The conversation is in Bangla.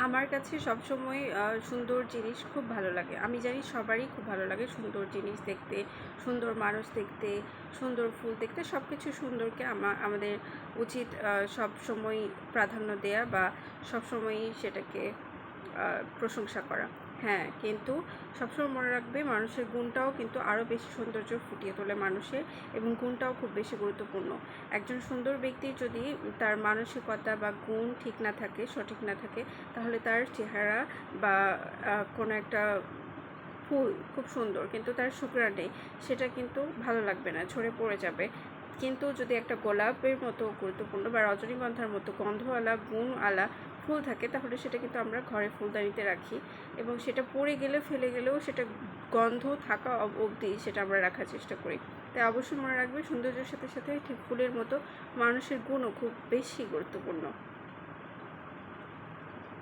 আমার কাছে সবসময় সুন্দর জিনিস খুব ভালো লাগে। আমি জানি সবারই খুব ভালো লাগে সুন্দর জিনিস দেখতে, সুন্দর মানুষ দেখতে, সুন্দর ফুল দেখতে। সব কিছু সুন্দরকে আমাদের উচিত সবসময় প্রাধান্য দেয়া বা সবসময়ই সেটাকে প্রশংসা করা। হ্যাঁ, কিন্তু সবসময় মনে রাখবে মানুষের গুণটাও কিন্তু আরও বেশি সৌন্দর্য ফুটিয়ে তোলে মানুষের, এবং গুণটাও খুব বেশি গুরুত্বপূর্ণ। একজন সুন্দর ব্যক্তির যদি তার মানসিকতা বা গুণ ঠিক না থাকে, সঠিক না থাকে, তাহলে তার চেহারা বা কোনো একটা ফুল খুব সুন্দর কিন্তু তার শুকরা নেই, সেটা কিন্তু ভালো লাগবে না, ঝরে পড়ে যাবে। কিন্তু যদি একটা গোলাপের মতো গুরুত্বপূর্ণ বা রজনীগন্ধার মতো গন্ধওয়ালা গুণওয়ালা ফুল থাকে, তাহলে সেটা কিন্তু আমরা ঘরে ফুলদানিতে রাখি, এবং সেটা পড়ে গেলে ফেলে গেলেও সেটা গন্ধ থাকা অবধি সেটা আমরা রাখার চেষ্টা করি। তাই অবশ্যই মনে রাখবে, সৌন্দর্যের সাথে সাথে ঠিক ফুলের মতো মানুষের গুণও খুব বেশি গুরুত্বপূর্ণ।